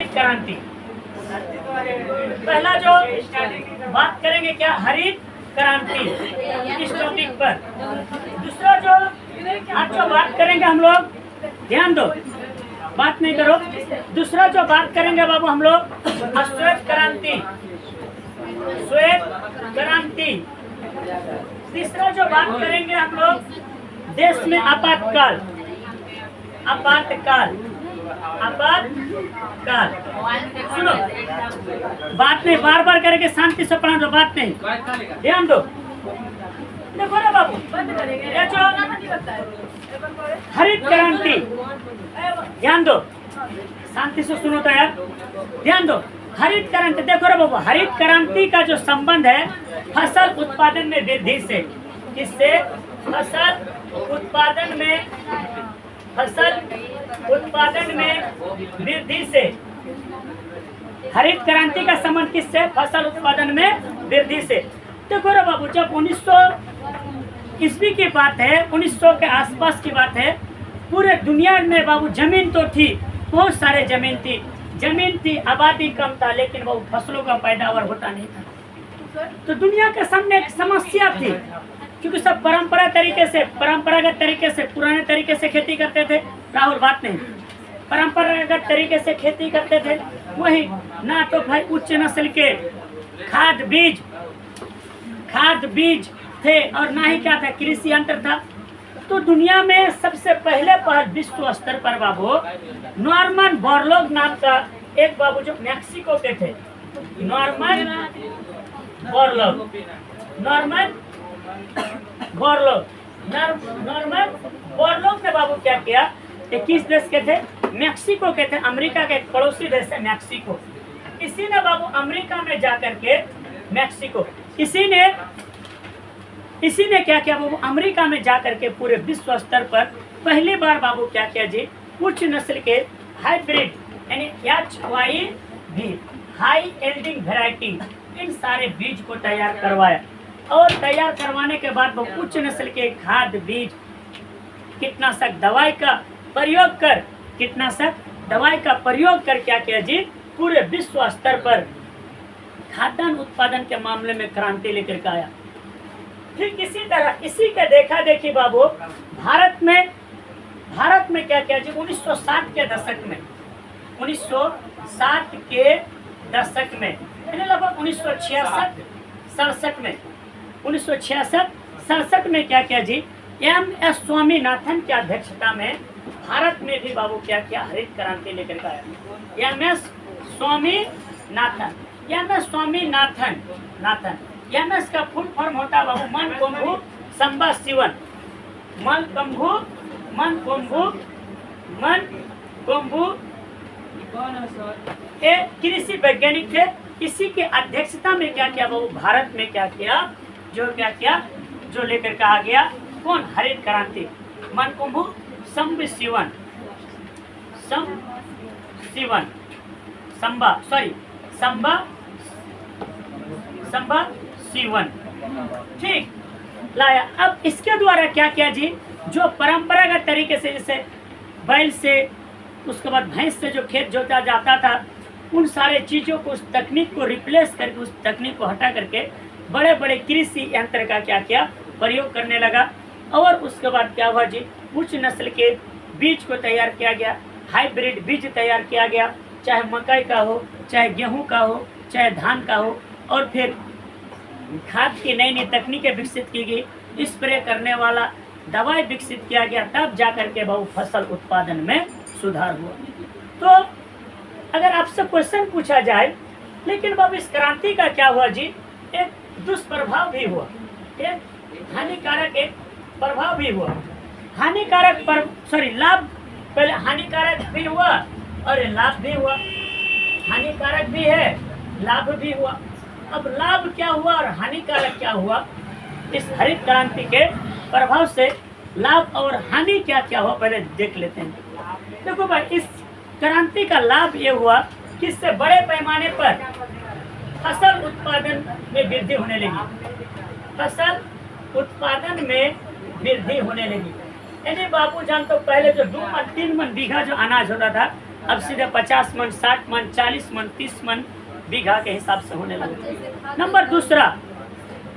हरित क्रांति। पहला जो बात करेंगे क्या, हरित क्रांति इस टॉपिक पर। दूसरा जो आज जो बात करेंगे हम लोग, ध्यान दो, बात नहीं करो। दूसरा जो बात करेंगे बाबू हम लोग श्वेत क्रांति, श्वेत क्रांति। तीसरा जो बात करेंगे हम लोग देश में आपातकाल, आपातकाल, आपातकाल। सुनो, बात नहीं, बार बार करके शांति से पढ़ा दो, बात नहीं, ध्यान दो। देखो ना बाबू, ये जो हरित क्रांति, ध्यान दो, शांति से सुनो तो यार, ध्यान दो। हरित क्रांति देखो रे बाबू, हरित क्रांति का जो संबंध है फसल उत्पादन में वृद्धि से, किससे, फसल उत्पादन में, फसल उत्पादन में वृद्धि से। हरित क्रांति का संबंध किससे, फसल उत्पादन में वृद्धि से। देखो रे बाबू, जब 1900 ईस्वी की बात है, 1900 के आसपास की बात है, पूरे दुनिया में बाबू जमीन तो थी, बहुत सारे जमीन थी, आबादी कम था, लेकिन वो फसलों का पैदावार होता नहीं था। तो दुनिया के सामने एक समस्या थी, क्योंकि सब परंपरागत तरीके से पुराने तरीके से खेती करते थे। राहुल, बात नहीं, परंपरागत तरीके से खेती करते थे। वही ना तो भाई उच्च नस्ल के खाद बीज थे, और ना ही क्या था, कृषि यंत्र था। तो दुनिया में सबसे पहले विश्व स्तर पर बाबू नॉर्मन बोरलॉग नाम का एक बाबू जो मैक्सिको के थे, नॉर्मन बोरलॉग ने बाबू क्या किया, किस देश के थे, मैक्सिको के थे, अमेरिका के एक पड़ोसी देश है मैक्सिको। इसी ने बाबू अमेरिका में जाकर के मैक्सिको, इसी ने क्या किया बाबू, अमेरिका में जाकर के पूरे विश्व स्तर पर पहली बार बाबू क्या किया जी, उच्च नस्ल के हाइब्रिड यानी HYV हाई यील्डिंग वैरायटी, इन सारे बीज को तैयार करवाया। और तैयार करवाने के बाद वो उच्च नस्ल के खाद बीज, कीटनाशक दवाई का प्रयोग कर क्या किया जी, पूरे विश्व स्तर पर खाद्यान्न उत्पादन के मामले में क्रांति लेकर के आया। ठीक इसी तरह, इसी के देखा देखी बाबू भारत में क्या किया जी, 1960 के दशक में, 1960 के दशक में, लगभग 1966 में क्या किया जी, MS स्वामीनाथन की अध्यक्षता में भारत में भी बाबू क्या किया, हरित क्रांति लेकर के आया। MS स्वामीनाथन, MS का फुल फॉर्म होता बाबू मनकुंभु संबा शिवन, मनकुंभु एक कृषि वैज्ञानिक थे। इसी के अध्यक्षता में क्या किया बाबू, भारत में क्या किया, जो लेकर के आ गया, कौन, हरित क्रांति, मनकुंभु संबा शिवन, ठीक लाया। अब इसके द्वारा क्या किया जी, जो परंपरागत तरीके से जैसे बैल से, उसके बाद भैंस से जो खेत जोता जाता था, उन सारे चीज़ों को, उस तकनीक को रिप्लेस करके, उस तकनीक को हटा करके बड़े बड़े कृषि यंत्र का क्या किया, प्रयोग करने लगा। और उसके बाद क्या हुआ जी, उच्च नस्ल के बीज को तैयार किया गया, हाइब्रिड बीज तैयार किया गया, चाहे मकई का हो, चाहे गेहूं का हो, चाहे धान का हो। और फिर खाद की नई नई तकनीकें विकसित की गई, स्प्रे करने वाला दवाई विकसित किया गया, तब जाकर के बाबू फसल उत्पादन में सुधार हुआ। तो अगर आपसे क्वेश्चन पूछा जाए, लेकिन बाबू इस क्रांति का क्या हुआ जी, एक दुष्प्रभाव भी हुआ, एक हानिकारक एक प्रभाव भी हुआ। लाभ, पहले हानिकारक भी हुआ और लाभ भी हुआ, हानिकारक भी है, लाभ भी हुआ। अब लाभ क्या हुआ और हानिकारक क्या हुआ, इस हरित क्रांति के प्रभाव से लाभ और हानि क्या क्या हुआ पहले देख लेते हैं। देखो भाई, इस क्रांति का लाभ ये हुआ कि इससे बड़े पैमाने पर फसल उत्पादन में वृद्धि होने लगी, फसल उत्पादन में वृद्धि होने लगी। यानी बाबू जान, तो पहले जो 2 मन 3 मन बीघा जो अनाज होता था, अब सीधे 50 मन, 60 मन, 40 मन, 30 मन बीघा के हिसाब से होने लगा। नंबर दूसरा,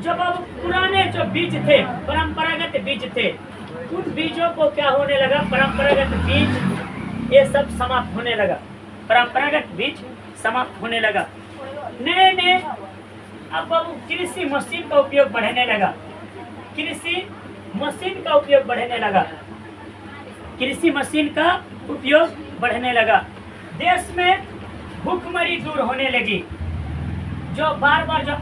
जब अब पुराने जो बीज थे, परंपरागत बीज थे, उन बीजों को क्या होने लगा, परंपरागत बीज ये सब समाप्त होने लगा, परंपरागत बीज समाप्त होने लगा। नए नए अब कृषि मशीन का उपयोग बढ़ने लगा, कृषि मशीन का उपयोग बढ़ने लगा, कृषि मशीन का उपयोग बढ़ने लगा। देश में भूखमरी दूर होने लगी, जो बार बार जो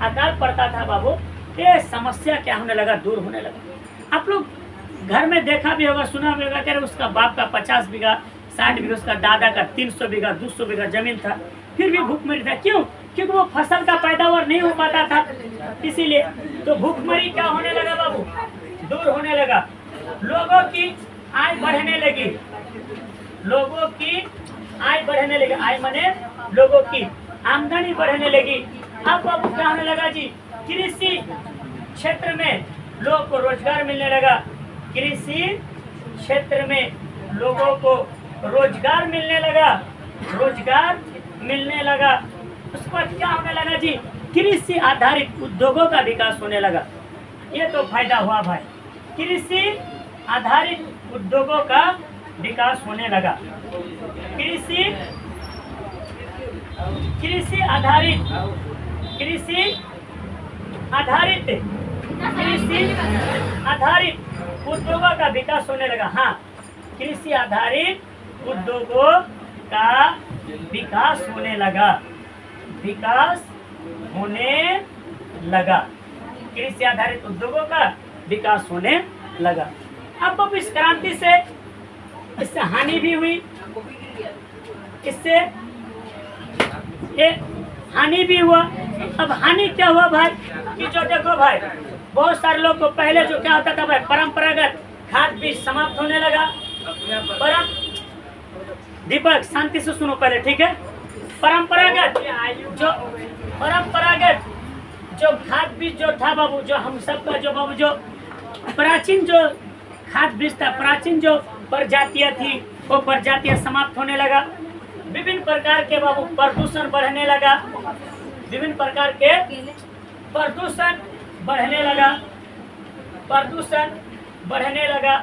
अकाल पड़ता था बाबू, ये समस्या क्या होने लगा, दूर होने लगा। आप लोग घर में देखा भी होगा, सुना भी होगा कि उसका बाप का 50 बीघा, 60 बीघा, उसका दादा का 300 बीघा, 200 बीघा जमीन था, फिर भी भूखमरी था। क्यों? क्योंकि वो फसल का पैदावार नहीं हो पाता था, इसीलिए। तो भूखमरी क्या होने लगा बाबू, दूर होने लगा। लोगों की आय बढ़ने लगी, लोगों की आय बढ़ने लगी, आय माने लोगों की आमदनी बढ़ने लगी। अब बाबू क्या होने लगा जी, कृषि क्षेत्र में लोगों को रोजगार मिलने लगा, कृषि क्षेत्र में लोगों को रोजगार मिलने लगा, रोजगार मिलने लगा। उसके बाद क्या होने लगा जी, कृषि आधारित उद्योगों का विकास होने लगा। ये तो फायदा हुआ भाई, कृषि आधारित उद्योगों का विकास होने लगा। कृषि आधारित उद्योगों का विकास होने लगा। हाँ, कृषि आधारित उद्योगों का विकास होने लगा, विकास होने लगा, कृषि आधारित उद्योगों का विकास होने लगा। अब इस क्रांति से इससे हानि भी हुई, इससे ये हानि भी हुआ। अब हानि क्या हुआ भाई, कि जो देखो भाई, बहुत सारे लोग को पहले जो क्या होता था भाई, परंपरागत खाद बीज समाप्त होने लगा। दीपक शांति से सुनो पहले, ठीक है। परंपरागत जो खाद बीज जो था बाबू, जो हम सबका जो बाबू, जो प्राचीन जो खाद बीज था, प्राचीन जो प्रजातियां थी, वो प्रजातियां समाप्त होने लगा। विभिन्न प्रकार के बाबू प्रदूषण बढ़ने लगा, विभिन्न प्रकार के प्रदूषण बढ़ने लगा, प्रदूषण बढ़ने लगा।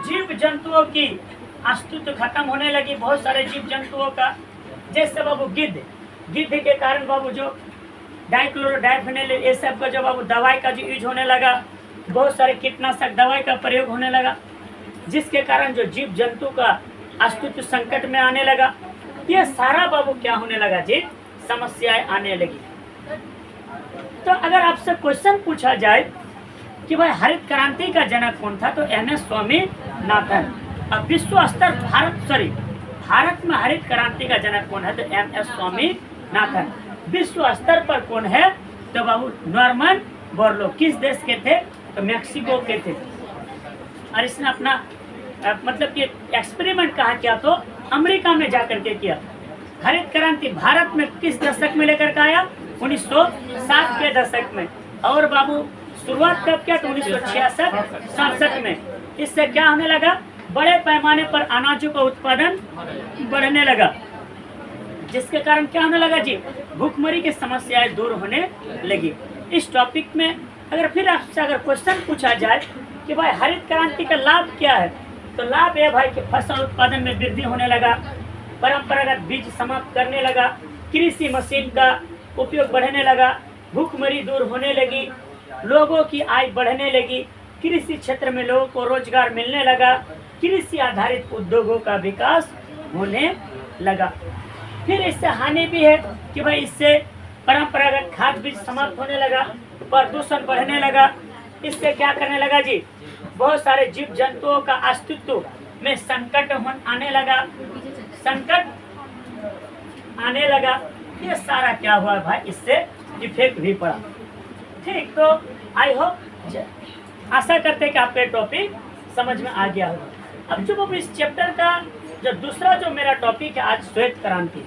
जीव जंतुओं की अस्तित्व खत्म होने लगी, बहुत सारे जीव जंतुओं का, जैसे बाबू गिद्ध के कारण बाबू जो डाइक्लोरोडाइफेनिल ये सब का जो बाबू दवाई का जो यूज होने लगा, बहुत सारे कीटनाशक दवाई का प्रयोग होने लगा, जिसके कारण जो जीव जंतु का अस्तित्व संकट में आने लगा। ये सारा बाबू क्या होने लगा जी, समस्याएं आने लगी। तो अगर आपसे क्वेश्चन पूछा जाए कि भाई हरित क्रांति का जनक कौन था, तो एम एस स्वामीनाथन। अब विश्व स्तर भारत में हरित क्रांति का जनक कौन है, तो एम एस स्वामीनाथन। विश्व स्तर पर कौन है, तो बाबू नॉर्मन बोरलॉग। किस देश के थे, तो मैक्सिको के थे। और इसने अपना मतलब कि एक्सपेरिमेंट कहाँ किया, तो अमेरिका में जाकर के किया। हरित क्रांति भारत में किस दशक में लेकर के आया, 1960 के दशक में। और बाबू शुरुआत कब किया, तो 1966-67 में। इससे क्या होने लगा, बड़े पैमाने पर अनाजों का उत्पादन बढ़ने लगा, जिसके कारण क्या होने लगा जी, भूखमरी की समस्याएं दूर होने लगी। इस टॉपिक में अगर फिर आपसे अगर क्वेश्चन पूछा जाए कि भाई हरित क्रांति का लाभ क्या है, तो लाभ है भाई कि फसल उत्पादन में वृद्धि होने लगा, परंपरागत बीज समाप्त करने लगा, कृषि मशीन का उपयोग बढ़ने लगा, भूखमरी दूर होने लगी, लोगों की आय बढ़ने लगी, कृषि क्षेत्र में लोगों को रोजगार मिलने लगा, कृषि आधारित उद्योगों का विकास होने लगा। फिर इससे हानि भी है कि भाई इससे परंपरागत खाद बीज समाप्त होने लगा, प्रदूषण बढ़ने लगा। इससे क्या करने लगा जी, बहुत सारे जीव जंतुओं का अस्तित्व में संकट आने लगा, संकट आने लगा। ये सारा क्या हुआ भाई, इससे इफेक्ट भी पड़ा। ठीक, तो आई होप आशा करते हैं कि आपका टॉपिक समझ में आ गया होगा। अब जो इस चैप्टर का जो दूसरा जो मेरा टॉपिक है आज, श्वेत क्रांति।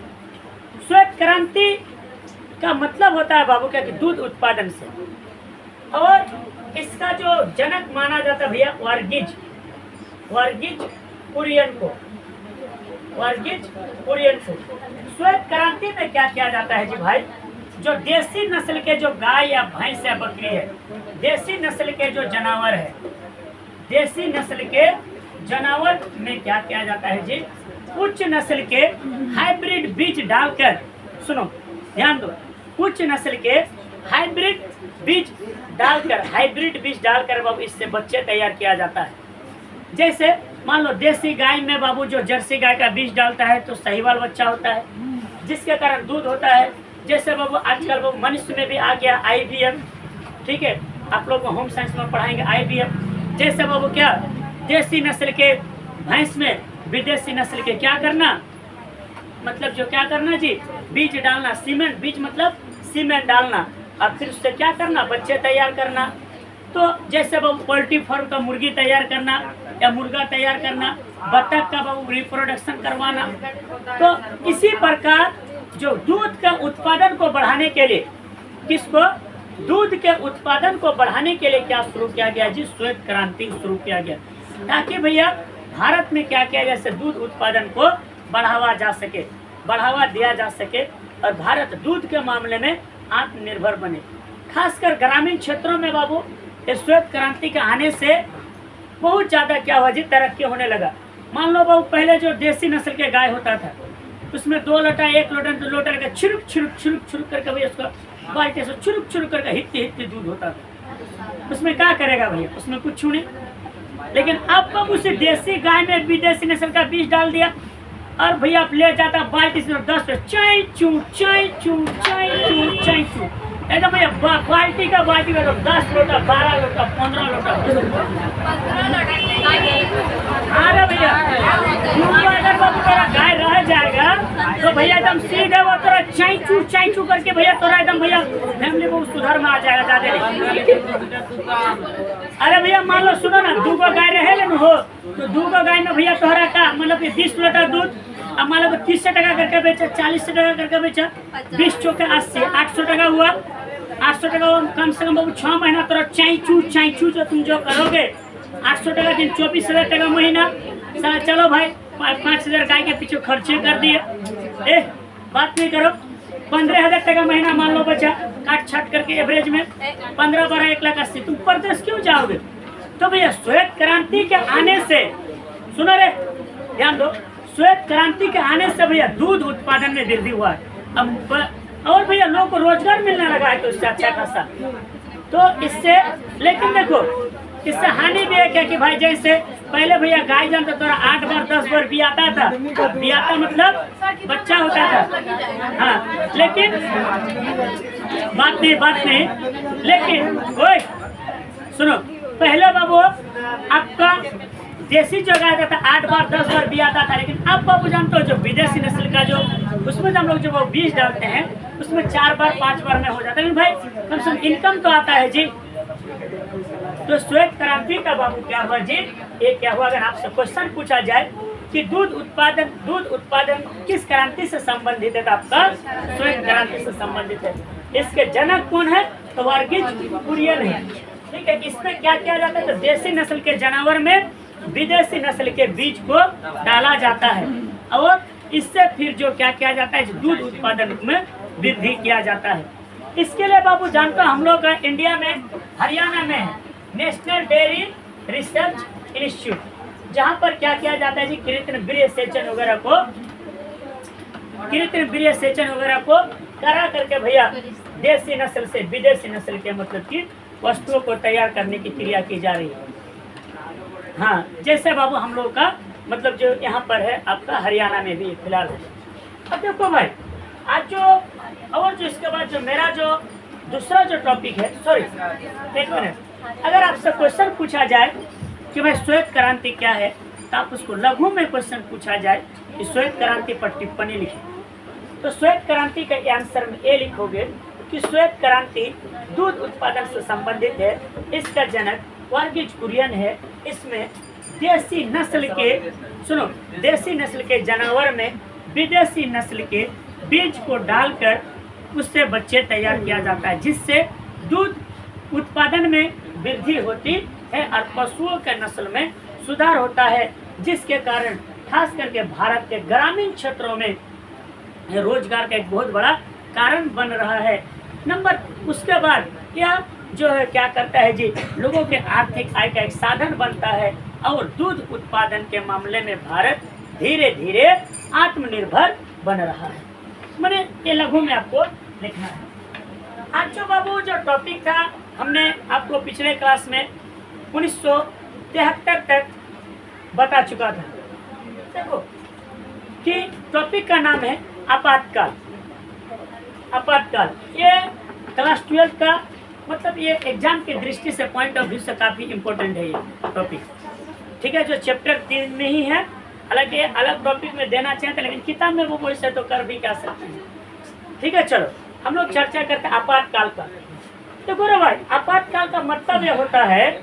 श्वेत क्रांति का मतलब होता है बाबू क्या कि दूध उत्पादन से, और इसका जो जनक माना जाता है भैया वर्गीज कुरियन को। वर्गीज कुरियन से। श्वेत क्रांति में क्या किया जाता है जी भाई, जो देसी नस्ल के जो गाय या भैंस या बकरी है, देसी नस्ल के जो जानवर है, देसी नस्ल के जानवर में क्या किया जाता है जी, उच्च नस्ल के हाइब्रिड बीज डालकर, सुनो ध्यान दो, उच्च नस्ल के हाइब्रिड बीज डालकर बाबू इससे बच्चे तैयार किया जाता है। जैसे मान लो देसी गाय में बाबू जो जर्सी गाय का बीज डालता है तो सहीवाल बच्चा होता है, जिसके कारण दूध होता है। जैसे बाबू आजकल बाबू मनुष्य में भी आ गया IVF, ठीक है, आप लोग को होम साइंस में पढ़ाएंगे IVF। जैसे बाबू क्या, देसी नस्ल के भैंस में विदेशी नस्ल के क्या करना, मतलब जो क्या करना जी, बीज डालना, सीमेंट, बीज मतलब सीमेंट डालना, और फिर उससे क्या करना, बच्चे तैयार करना। तो जैसे बाबू पोल्ट्री फार्म का मुर्गी तैयार करना या मुर्गा तैयार करना, बतख का बाबू रिप्रोडक्शन करवाना। तो इसी प्रकार जो दूध के उत्पादन को बढ़ाने के लिए, किसको, दूध के उत्पादन को बढ़ाने के लिए क्या शुरू किया गया जी, श्वेत क्रांति शुरू किया गया, ताकि भैया भारत में क्या किया जाए, दूध उत्पादन को बढ़ावा जा सके, बढ़ावा दिया जा सके और भारत दूध के मामले में आत्मनिर्भर बने। खासकर ग्रामीण क्षेत्रों में बाबू इस श्वेत क्रांति के आने से बहुत ज़्यादा क्या हुआ जी, तरक्की होने लगा। मान लो बाबू पहले जो देसी नस्ल के गाय होता था उसमें 2 लोटा 1 लोटा 2 लोटा का छिड़क करके भैया उसका बाल्टी से छुरुक करके हित्ती दूध होता था। उसमें क्या करेगा भैया, उसमें कुछ नहीं। लेकिन अब बाबू उसे देसी गाय में विदेशी नस्ल का बीज डाल दिया और भैया आप ले जाता बाल्टी से 10 चाय चू एकदम भैया बाल्टी का 10 लोटा 12 लोटा 15 लोटा। अरे भैया अगर बाबू तेरा गाय रह जाएगा तो भैया एकदम सीधे वो तेरा चाय चू करके भैया तोरा एकदम भैया फैमिली को सुधार में आ जाएगा ज्यादा नहीं। अरे भैया मान लो सुनो ना, 2 गाय रहे हो तो 2 गाय में भैया तोहरा का मतलब 20 लोटा दूध, अब मान लो 30 टका करके बेचा, 40 टका करके बेचा, 20 चौके 80, 800 टका हुआ। 800 टका कम से कम बाबू 6 महीना तोरा चाय चू जो तुम जो करोगे 800 टका दिन 24,000 टका महीना। चलो भाई 5,000 गाय के पीछे खर्चे कर दिए, बात नहीं करो, 15,000 टका महीना मान लो बचा, काट छाट करके एवरेज में 15 12 1,80,000। तुम परदेश क्यों जाओगे? तो भैया श्वेत क्रांति के आने से, सुनो रे ध्यान दो, श्वेत क्रांति के आने से भैया दूध उत्पादन में वृद्धि हुआ है। अब और भैया लोगों को रोजगार मिलने लगा है तो इससे अच्छा खासा। तो इससे लेकिन देखो इससे हानि भी है क्या कि भाई जैसे पहले भैया गाय जानते तो 8 बार 10 बार बियाता था, बियाता मतलब बच्चा होता था, हाँ, लेकिन बात नहीं लेकिन ओए सुनो, पहले बाबू आपका देसी जो गाय था 8 बार 10 बार बियाता था, लेकिन अब बाबू जानते हो जो विदेशी नस्ल का जो उसमें हम लोग जो वो बीज डालते हैं उसमें 4 बार 5 बार में हो जाता है। लेकिन भाई कम से कम इनकम तो आता है जी। तो श्वेत क्रांति का बाबू क्या हुआ जी, ये क्या हुआ, अगर आपसे क्वेश्चन पूछा जाए कि दूध उत्पादन किस क्रांति से संबंधित है तो आपका श्वेत क्रांति से संबंधित है। इसके जनक कौन है तो वर्गीज कुरियन है, ठीक है। इसमें क्या किया जाता है तो देसी नस्ल के जानवर में विदेशी नस्ल के बीज को डाला जाता है और इससे फिर जो क्या किया जाता है दूध उत्पादन में वृद्धि किया जाता है। इसके लिए बाबू जानते हो हम लोग का इंडिया में हरियाणा में है नेशनल डेयरी रिसर्च इंस्टीट्यूट, जहाँ पर क्या किया जाता है जी कृत्रिम वीर्य सेचन वगैरह को करा करके भैया देसी नस्ल से विदेशी नस्ल के मतलब की वस्तुओं को तैयार करने की क्रिया की जा रही है। हाँ, जैसे बाबू हम लोग का मतलब जो यहाँ पर है आपका हरियाणा में भी फिलहाल है। अब देखो भाई आज जो और जो इसके बाद जो मेरा जो दूसरा जो टॉपिक है, सॉरी एक मिनट, अगर आपसे क्वेश्चन पूछा जाए कि भाई श्वेत क्रांति क्या है तो आप उसको लघु में क्वेश्चन पूछा जाए कि श्वेत क्रांति पर टिप्पणी लिखें, तो श्वेत क्रांति का आंसर में ये लिखोगे कि श्वेत क्रांति दूध उत्पादन से संबंधित है, इसका जनक वर्गीज कुरियन है। इसमें देसी नस्ल के जानवर में विदेशी नस्ल के बीज को डालकर उससे बच्चे तैयार किया जाता है, जिससे दूध उत्पादन में वृद्धि होती है और पशुओं के नस्ल में सुधार होता है, जिसके कारण खास करके भारत के ग्रामीण क्षेत्रों में रोजगार का एक बहुत बड़ा कारण बन रहा है। नंबर उसके बाद यह जो है क्या करता है जी, लोगों के आर्थिक आय का एक साधन बनता है और दूध उत्पादन के मामले में भारत धीरे धीरे आत्मनिर्भर बन रहा है। मैंने ये लघु में आपको लिखना है। आज जो बाबू जो टॉपिक था हमने आपको पिछले क्लास में 1973 तक बता चुका था। देखो कि टॉपिक का नाम है आपातकाल। आपातकाल ये क्लास 12 का मतलब ये एग्जाम की दृष्टि से पॉइंट ऑफ व्यू से काफ़ी इम्पोर्टेंट है ये टॉपिक, ठीक है, जो चैप्टर 3 में ही है। हालांकि अलग टॉपिक में देना चाहते हैं लेकिन किताब में वो वैसे तो कर भी क्या सकते हैं, ठीक है। चलो हम लोग चर्चा करते हैं आपातकाल का। देखो रे भाई, आपातकाल का मतलब यह होता है,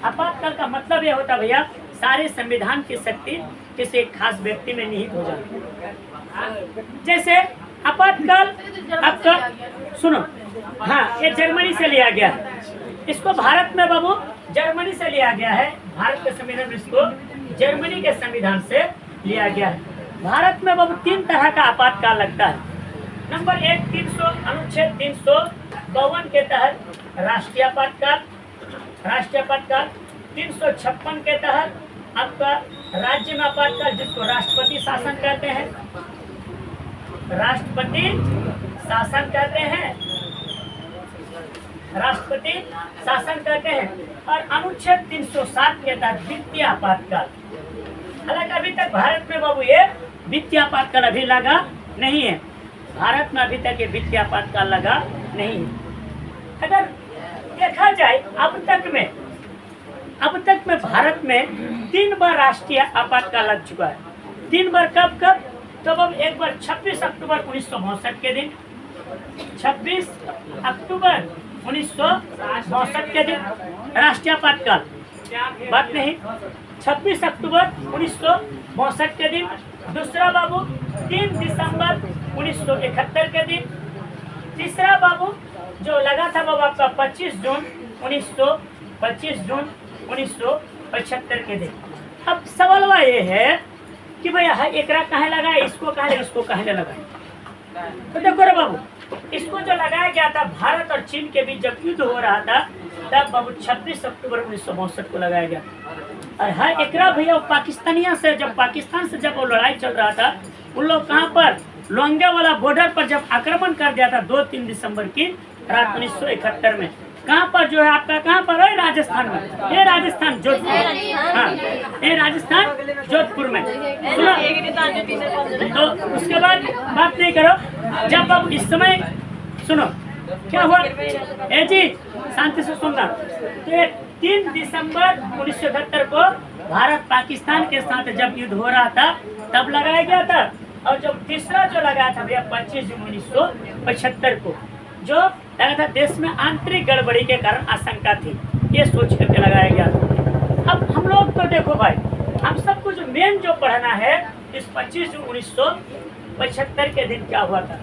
आपातकाल का मतलब यह होता है भैया, सारे संविधान की शक्ति किसी एक खास व्यक्ति में निहित हो जाती है। जैसे आपातकाल आपका सुनो, हाँ ये जर्मनी से लिया गया है, इसको भारत में बाबू जर्मनी से लिया गया है। भारत के संविधान में इसको जर्मनी के संविधान से लिया गया है। भारत में बाबू 3 तरह का आपातकाल लगता है। नंबर 1 अनुच्छेद 352 के तहत राष्ट्रीय आपातकाल, राष्ट्रीय आपातकाल 356 के तहत आपका राज्य में आपातकाल, जिसको राष्ट्रपति शासन कहते हैं, राष्ट्रपति शासन कहते हैं, राष्ट्रपति शासन कहते हैं। और अनुच्छेद 307 के तहत वित्तीय आपातकाल। हालांकि अभी तक भारत में बाबू ये वित्तीय आपातकाल अभी लगा नहीं है, भारत में अभी तक ये वित्तीय आपातकाल लगा नहीं है। अगर देखा जाए अब तक में भारत में 3 बार राष्ट्रीय आपातकाल लग चुका है। 3 बार कब कब? तो अब एक बार 26 अक्टूबर 1962 के दिन, 26 अक्टूबर 1962 के दिन राष्ट्रीय आपातकाल, बात नहीं, 26 अक्टूबर 1962 के दिन। दूसरा बाबू 3 दिसंबर 1971 के दिन। तीसरा बाबू जो लगा था बाबू आपका 25 जून 1975 के दिन। अब सवाल ये है कि भैया एकरा कहाँ लगा, इसको कहाँ लगा। तो देखो रे बाबू, इसको जो लगाया गया था भारत और चीन के बीच जब युद्ध हो रहा था तब बाबू 26 अक्टूबर 1962 को लगाया गया। और हाँ एकरा भैया पाकिस्तानिया से जब पाकिस्तान से जब वो लड़ाई चल रहा था, उन लोग कहाँ पर लोंगे वाला बॉर्डर पर जब आक्रमण कर दिया था 2-3 दिसंबर की रात 1971 में। कहाँ पर जो है आपका, कहाँ पर है? राजस्थान में। ये राजस्थान जोधपुर, हाँ ये राजस्थान जोधपुर में। सुनो तो उसके बाद बात नहीं करो। जब अब इस समय सुनो क्या हुआ, ए जी शांति से सुनना। तो ये 3 दिसंबर 1971 को भारत पाकिस्तान के साथ जब युद्ध हो रहा था तब लगाया गया था। और जब तीसरा जो लगाया था भैया 25 जून 1975 को, जो लगा था देश में आंतरिक गड़बड़ी के कारण आशंका थी, ये सोच करके लगाया गया था। अब हम लोग तो देखो भाई, हम सबको जो मेन जो पढ़ना है इस 25 जून 1975 के दिन क्या हुआ था।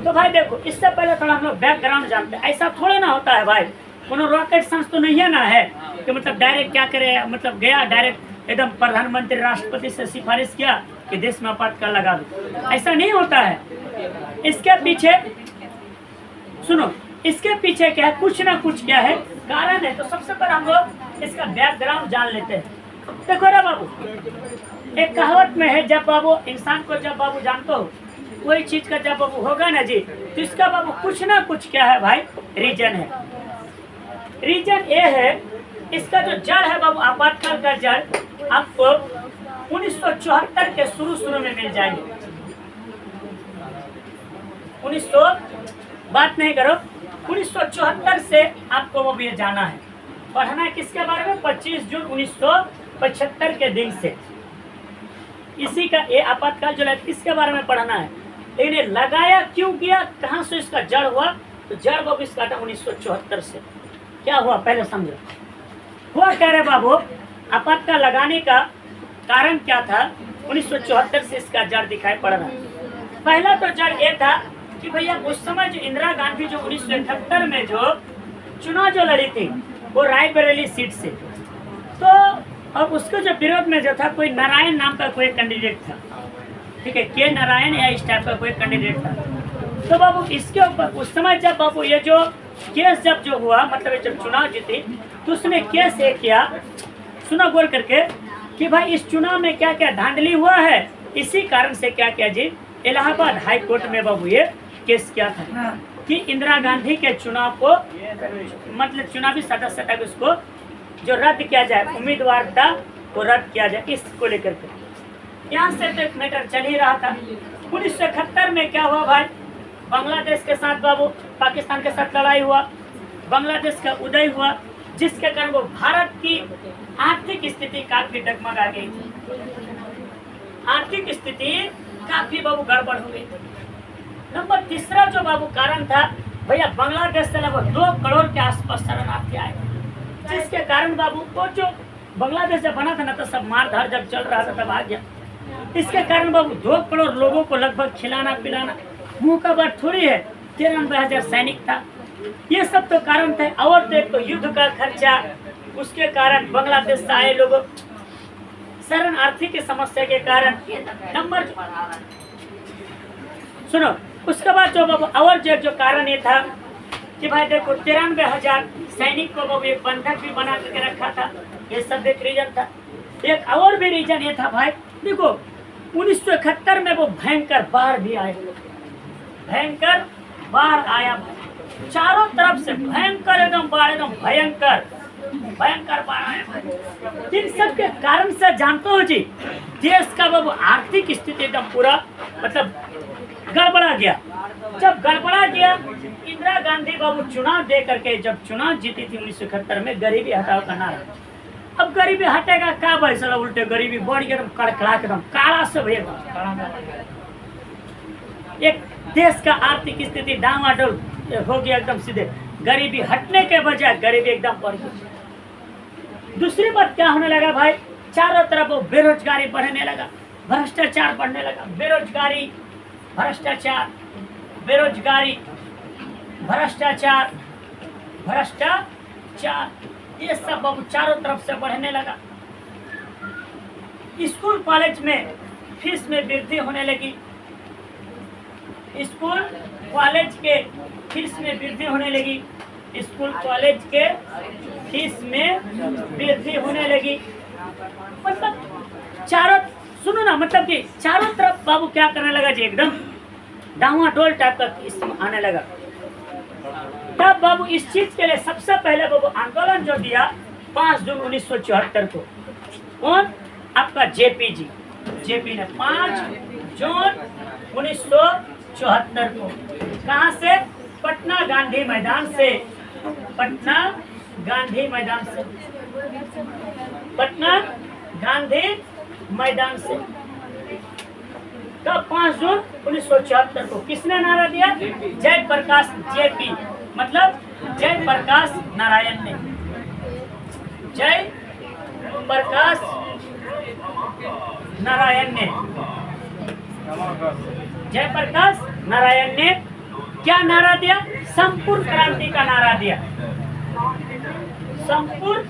तो भाई देखो, इससे पहले थोड़ा हम लोग बैकग्राउंड जानते हैं। ऐसा थोड़ा ना होता है भाई, कोनो रॉकेट साइंस तो नहीं है ना है कि मतलब डायरेक्ट क्या करे, मतलब गया डायरेक्ट एकदम प्रधानमंत्री राष्ट्रपति से सिफारिश किया कि देश में आपातकाल लगा दो, ऐसा नहीं होता है। इसके पीछे सुनो, इसके पीछे क्या है, कुछ ना कुछ क्या है कारण है। तो सबसे पहले हम लोग इसका बैकग्राउंड जान लेते हैं। देखो रे बाबू, एक कहावत में है, जब बाबू इंसान को जब बाबू जानते हो कोई चीज का जब बाबू होगा ना जी, तो इसका बाबू कुछ ना कुछ क्या है भाई रीजन है। रीजन ये है, इसका जो जड़ है बाबू, आपातकाल का जड़ आपको 1974 के शुरू में मिल जाएंगे। 1900 बात नहीं करो, 1974 से आपको वो भी जाना है, पढ़ना है किसके बारे में, 25 जून 1975 के दिन से इसी का ये आपातकाल जो है किसके बारे में पढ़ना है। लेकिन ये लगाया क्यों गया, कहाँ से इसका जड़ हुआ, तो जड़ बाबू इसका था 1974 से। क्या हुआ पहले समझो, हुआ क्या रे बाबू, आपातकाल लगाने का कारण क्या था, 1974 से इसका जड़ दिखाई पड़ रहा है। पहला तो जड़ ये था कि भैया उस समय जो इंदिरा गांधी जो 1978 में जो चुनाव जो लड़ी थी वो रायबरेली सीट से, तो और उसके जो विरोध में जो था कोई नारायण नाम का कोई कैंडिडेट था, ठीक है, के नारायण या इस टाइप का कोई कैंडिडेट था। तो बाबू इसके ऊपर उस समय जब बाबू ये जो केस जब जो हुआ, मतलब जब चुनाव जीती, तो उसने केस ये किया, सुना गौर करके, कि भाई इस चुनाव में क्या क्या धांधली हुआ है, इसी कारण से क्या क्या जी इलाहाबाद हाई कोर्ट में बाबू ये केस किया था कि इंदिरा गांधी के चुनाव को, मतलब चुनावी सदस्यता को उसको जो रद्द किया जाए, उम्मीदवारता को रद्द किया जाए, इसको लेकर के यहाँ से तो एक मैटर चल ही रहा था। 1971 में क्या हुआ भाई, बांग्लादेश के साथ बाबू पाकिस्तान के साथ लड़ाई हुआ, बांग्लादेश का उदय हुआ, जिसके कारण वो भारत की आर्थिक स्थिति काफी डगमगा गई थी, आर्थिक स्थिति काफी बाबू गड़बड़ हो गई। नंबर तीसरा जो बाबू कारण था भैया, बांग्लादेश से लगभग 2 करोड़ के आसपास शरणार्थी आए, जिसके कारण बाबू वो जो बांग्लादेश जब बना था ना, तो सब मार धाड़ जब चल रहा था तब आ गया। इसके कारण बाबू 2 करोड़ लोगों को लगभग खिलाना पिलाना मुंह का बात थोड़ी है, 93,000 सैनिक था, ये सब तो कारण थे। और तो एक तो युद्ध का खर्चा, उसके कारण बांग्लादेश से आए लोगों, शरणार्थी की समस्या के कारण। नंबर सुनो, उसके बाद जो बाबू और जो कारण ये था कि भाई देखो 93,000 सैनिक को बाबू एक बंधक भी बना करके रखा था, ये सब एक रीजन था। एक और भी रीजन ये था भाई, देखो 1971 में वो भयंकर बाढ़ भी आए, भयंकर बाढ़ आया, चारों तरफ से भयंकर एकदम बाढ़, एकदम भयंकर भयंकर बाढ़ आया। इन सब के कारण से जानते हो जी, देश का बाबू आर्थिक स्थिति एकदम पूरा मतलब गड़बड़ा गया। जब गड़बड़ा गया, इंदिरा गांधी बाबू चुनाव दे करके जब चुनाव जीती थी 1971 में, गरीबी हटाओ का नारा। अब गरीबी हटेगा क्या भाई, साला उल्टे गरीबी बढ़ गया, एकदम कड़कड़ा एकदम काला से भैया, एक देश का आर्थिक स्थिति डामाडोल हो गया एकदम सीधे। गरीबी हटने के बजाय गरीबी एकदम बढ़ गई। दूसरी बात क्या होने लगा भाई, चारों तरफ वो बेरोजगारी बढ़ने लगा, भ्रष्टाचार बढ़ने लगा, बेरोजगारी भ्रष्टाचार, बेरोजगारी भ्रष्टाचार, भ्रष्टाचार, ये सब बाबू चारों तरफ से बढ़ने लगा। स्कूल कॉलेज में फीस में वृद्धि होने लगी, स्कूल कॉलेज के फीस में वृद्धि होने लगी, स्कूल कॉलेज के फीस में वृद्धि होने लगी। मतलब चारों, सुनो ना, मतलब कि चारों तरफ बाबू क्या करने लगा जी, एकदम डामाडोल टाइप का आने लगा। तब बाबू इस चीज के लिए सबसे पहले बाबू आंदोलन जो दिया 5 जून 1974 को, कौन, आपका जेपी जी, जेपी ने 5 जून 1974 को, कहाँ से, पटना गांधी मैदान से, पटना गांधी मैदान से, पटना गांधी मैदान से, कब, 5 जून 1974 को। किसने नारा दिया, जय प्रकाश, जेपी मतलब जय प्रकाश नारायण ने, जय प्रकाश नारायण ने, जय प्रकाश नारायण ने क्या नारा दिया, संपूर्ण क्रांति का नारा दिया, संपूर्ण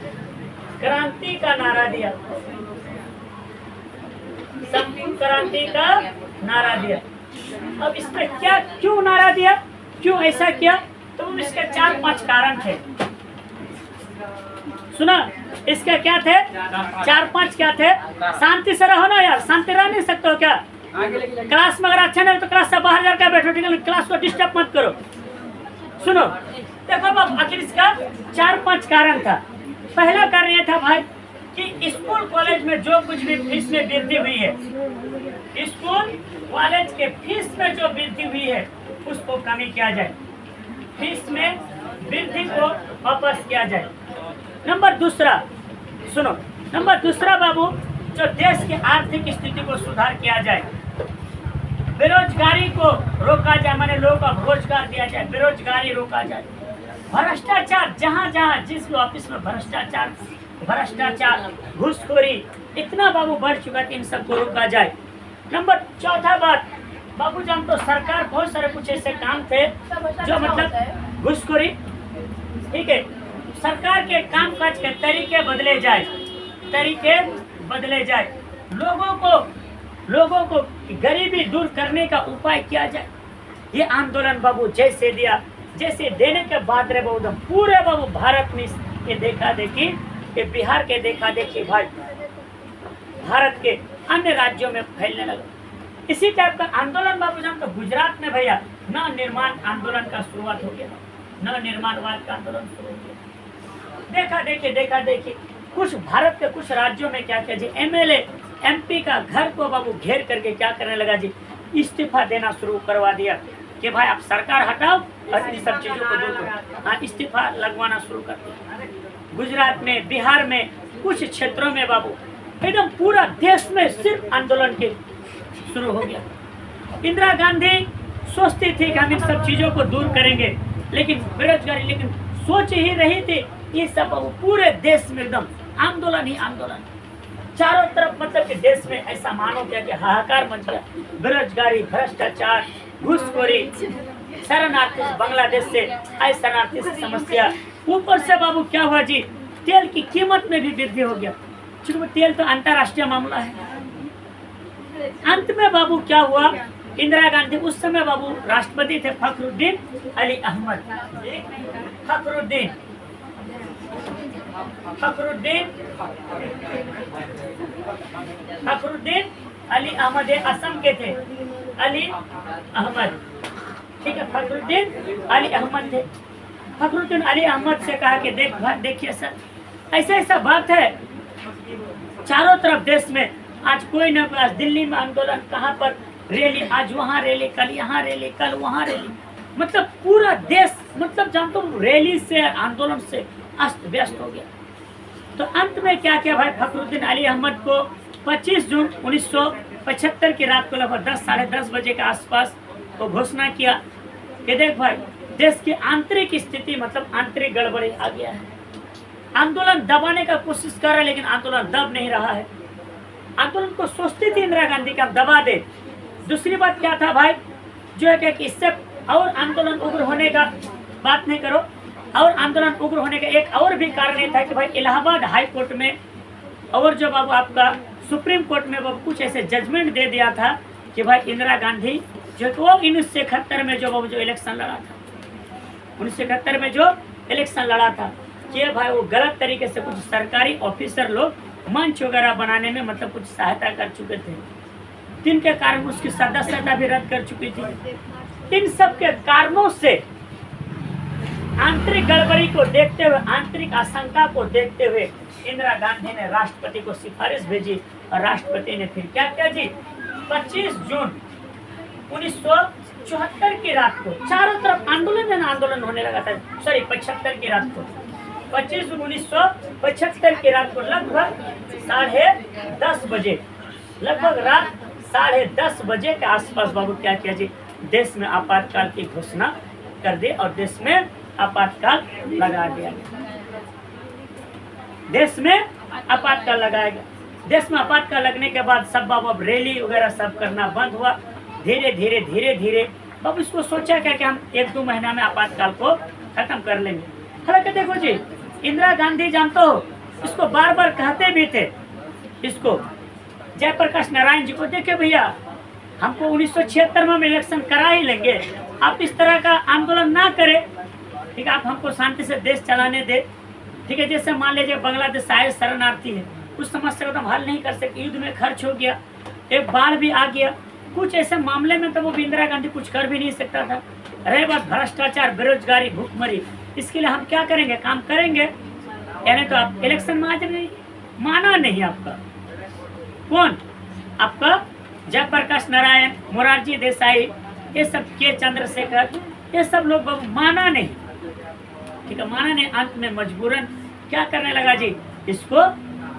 क्रांति का नारा दिया, संपूर्ण क्रांति का नारा दिया। अब इसमें क्या, क्यों नारा दिया, क्यों ऐसा किया, तो इसके 4-5 कारण थे। सुना, इसके क्या थे, 4-5 क्या थे। शांति से रहो ना यार, शांति रह नहीं सकते हो क्या, क्लास में अगर अच्छा नहीं तो क्लास से बाहर जाकर बैठो, ठीक है, क्लास को डिस्टर्ब मत करो। सुनो, देखो बाप, आखिर इसका 4-5 कारण था। पहला कारण यह था भाई कि स्कूल कॉलेज में जो कुछ भी फीस में वृद्धि हुई है, स्कूल कॉलेज के फीस में जो वृद्धि हुई है उसको कमी किया जाए, फीस में वृद्धि को वापस किया जाए। नंबर दूसरा, सुनो, नंबर दूसरा बाबू, जो देश की आर्थिक स्थिति को सुधार किया जाए, बेरोजगारी को रोका जाए, माने लोगों को रोजगार दिया जाए, बेरोजगारी रोका जाए, भ्रष्टाचार, जहाँ जहाँ जिस भी ऑफिस में भ्रष्टाचार, घूसखोरी इतना बाबू बढ़ चुका है, इन सबको रोका जाए। नंबर चौथा बात बाबू जान, तो सरकार बहुत सारे कुछ ऐसे काम थे जो मतलब घूसखोरी, ठीक है, सरकार के कामकाज के तरीके बदले जाए, तरीके बदले जाए, लोगों को गरीबी दूर करने का उपाय किया जाए। ये आंदोलन बाबू जैसे दिया, जैसे देने के बाद रे बाबू पूरे बाबू भारत में ये देखा देखी, ये बिहार के देखा देखी भाई भारत के अन्य राज्यों में फैलने लगा। इसी टाइप का आंदोलन बाबू जब तो गुजरात में भैया नव निर्माण आंदोलन का शुरुआत हो गया, नव निर्माणवाद का आंदोलन शुरू हो गया। देखा देखी कुछ भारत के कुछ राज्यों में क्या किया जी, एमएलए एमपी का घर को बाबू घेर करके क्या करने लगा जी, इस्तीफा देना शुरू करवा दिया कि भाई आप सरकार हटाओ और इन सब चीजों को दूर करो। हाँ, इस्तीफा लगवाना शुरू कर दिया। गुजरात में, बिहार में, कुछ क्षेत्रों में बाबू एकदम पूरा देश में सिर्फ आंदोलन के शुरू हो गया। इंदिरा गांधी सोचती थी कि हम इन सब चीजों को दूर करेंगे, लेकिन बेरोजगारी, लेकिन सोच ही रही थी ये सब पूरे देश में एकदम आंदोलन ही आंदोलन, चारों तरफ मतलब कि देश में ऐसा मानो क्या कि हाहाकार मच गया। बेरोजगारी, भ्रष्टाचार, घूसखोरी, शरणार्थी, बांग्लादेश से आए शरणार्थी से समस्या, ऊपर से बाबू क्या हुआ जी, तेल की कीमत में भी वृद्धि हो गया, क्योंकि तेल तो अंतर्राष्ट्रीय मामला है। अंत में बाबू क्या हुआ, इंदिरा गांधी उस समय बाबू राष्ट्रपति थे फखरुद्दीन अली अहमद, फखरुद्दीन अली अहमद असम के थे, अली अहमद, ठीक है, फखरुद्दीन अली अहमद थे। फखरुद्दीन अली अहमद से कहा कि देखिए सर, ऐसा बात है चारों तरफ देश में, आज कोई न कोई, आज दिल्ली में आंदोलन, कहाँ पर रैली, आज वहाँ रैली, कल यहाँ रैली, कल वहाँ रैली, मतलब पूरा देश मतलब जानते हो रैली से आंदोलन से अस्त व्यस्त हो गया। तो अंत में क्या किया भाई, फखरुद्दीन अली अहमद को 25 जून 1975 की रात को लगभग 10 साढ़े 10 बजे के आसपास को घोषणा किया कि देख भाई देश की आंतरिक स्थिति मतलब आंतरिक गड़बड़ी आ गया है। आंदोलन दबाने का कोशिश कर रहा है, लेकिन आंदोलन दब नहीं रहा है। आंदोलन को सोचती थी इंदिरा गांधी का दबा दे। दूसरी बात क्या था भाई, जो है कि इससे और आंदोलन उग्र होने का बात नहीं करो, और आंदोलन उग्र होने का एक और भी कारण ये था कि भाई इलाहाबाद हाई कोर्ट में और जो बाबू आपका सुप्रीम कोर्ट में बाबू कुछ ऐसे जजमेंट दे दिया था कि भाई इंदिरा गांधी जो वो 1971 में जो बाबू जो इलेक्शन लड़ा था, 1971 में जो इलेक्शन लड़ा था कि भाई वो गलत तरीके से कुछ सरकारी ऑफिसर लोग मंच वगैरह बनाने में मतलब कुछ सहायता कर चुके थे, जिनके कारण उसकी सदस्यता भी रद्द कर चुकी थी। इन सब के कारणों से आंतरिक गड़बड़ी को देखते हुए, आंतरिक आशंका को देखते हुए इंदिरा गांधी ने राष्ट्रपति को सिफारिश भेजी और राष्ट्रपति ने फिर क्या किया जी, 25 जून 1974 की रात को चारों तरफ आंदोलन होने लगा था, सॉरी 75 की रात को, 25 जून 1975 की रात को लगभग 10:30 बजे, लगभग रात 10:30 बजे के आसपास बाबू क्या किया जी, देश में आपातकाल की घोषणा कर दी और देश में आपातकाल लगा दिया गया। देश में आपातकाल लगाया गया। देश में आपातकाल लगने के बाद सब बाबू अब रैली वगैरह सब करना बंद हुआ। धीरे धीरे बाबू इसको सोचा क्या कि हम 1-2 महीना में आपातकाल को खत्म कर लेंगे। हालांकि देखो जी, इंदिरा गांधी जानते हो इसको बार बार कहते भी थे, इसको जयप्रकाश नारायण जी को, देखिए भैया हमको 1976 में हम इलेक्शन करा ही लेंगे, आप इस तरह का आंदोलन ना करें, ठीक है, आप हमको शांति से देश चलाने दे, ठीक है। जैसे मान लीजिए बांग्लादेश आए शरणार्थी है, उस समस्या को तो हम हल नहीं कर सकते, युद्ध में खर्च हो गया, एक बाढ़ भी आ गया, कुछ ऐसे मामले में तो वो इंदिरा गांधी कुछ कर भी नहीं सकता था। रहे बात भ्रष्टाचार, बेरोजगारी, भूखमरी, इसके लिए हम क्या करेंगे, काम करेंगे, यानी तो आप इलेक्शन में आज नहीं माना नहीं आपका, कौन आपका जयप्रकाश नारायण, मोरारजी देसाई, ये सब के चंद्रशेखर, ये सब लोग माना नहीं, ठीक है, माना नहीं। अंत में मजबूरन क्या करने लगा जी, इसको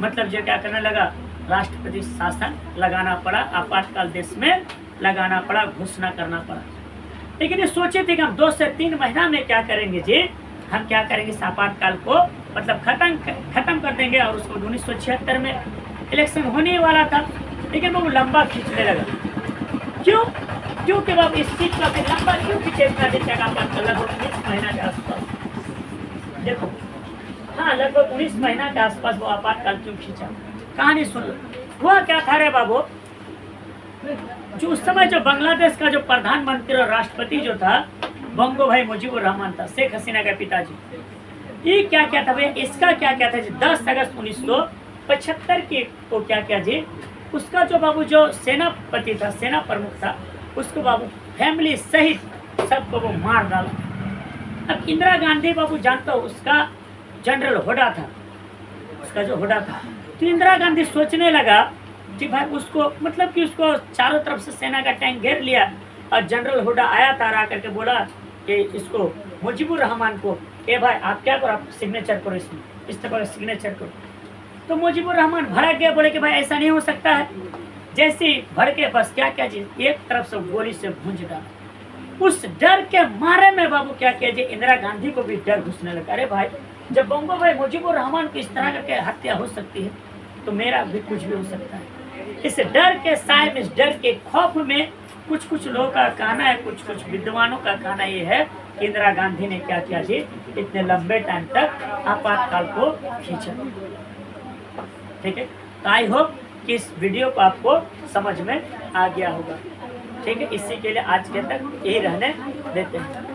मतलब जो क्या करने लगा, राष्ट्रपति शासन लगाना पड़ा, आपातकाल देश में लगाना पड़ा, घोषणा करना पड़ा। लेकिन ये सोचे थे कि हम 2 से 3 महीना में क्या करेंगे जी, हम क्या करेंगे, इस आपातकाल को मतलब खत्म कर देंगे और उसको 1976 में इलेक्शन होने वाला था, लेकिन वो लंबा खींचने लगा। क्योंकि बाबू इस चीज का फिर लंबा क्यों खींचे, इतना दिन तक आपातकाल लगभग 20 महीना के आसपास। देखो हाँ लगभग 19 महीना के आसपास वो आपातकाल क्यों खींचा, कहानी सुन लो। हुआ क्या था रे बाबू, जो उस समय जो बांग्लादेश का जो प्रधानमंत्री और राष्ट्रपति जो था बंगो भाई मुजीबुर रहमान था, शेख हसीना का पिताजी। ये क्या क्या था भैया, इसका क्या क्या था जी, 10 अगस्त 1975 के को क्या क्या जी, उसका जो बाबू जो सेनापति था, सेना प्रमुख था, उसको बाबू फैमिली सहित सबको वो मार डाला। अब इंदिरा गांधी बाबू जानता हो उसका जनरल हुडा था, उसका जो हुडा था, तो इंदिरा गांधी सोचने लगा कि भाई उसको मतलब कि उसको चारों तरफ से सेना का टैंक घेर लिया और जनरल हुडा आया था, आ करके बोला कि इसको मुजीबुर रहमान को, ए भाई आप क्या करो, आप सिग्नेचर करो, इसमें इस तरह सिग्नेचर करो। तो मुजीबुर रहमान भड़क गया, बोले कि भाई ऐसा नहीं हो सकता है। जैसे ही भड़के बस क्या क्या चीज एक तरफ से गोली से भूंज डाला। उस डर के मारे में बाबू क्या किया जी, इंदिरा गांधी को भी डर घुसने लगा, अरे भाई जब बंगो भाई मुजीबुर रहमान को इस तरह करके हत्या हो सकती है तो मेरा भी कुछ भी हो सकता है। इस डर के साए में, इस डर के खौफ में कुछ कुछ लोगों का कहना है, कुछ कुछ विद्वानों का कहना ये है कि इंदिरा गांधी ने क्या किया जी, इतने लंबे टाइम तक आपातकाल को खींचा। ठीक है, तो आई होप कि इस वीडियो को आपको समझ में आ गया होगा। ठीक है, इसी के लिए आज के तक यही रहने देते हैं।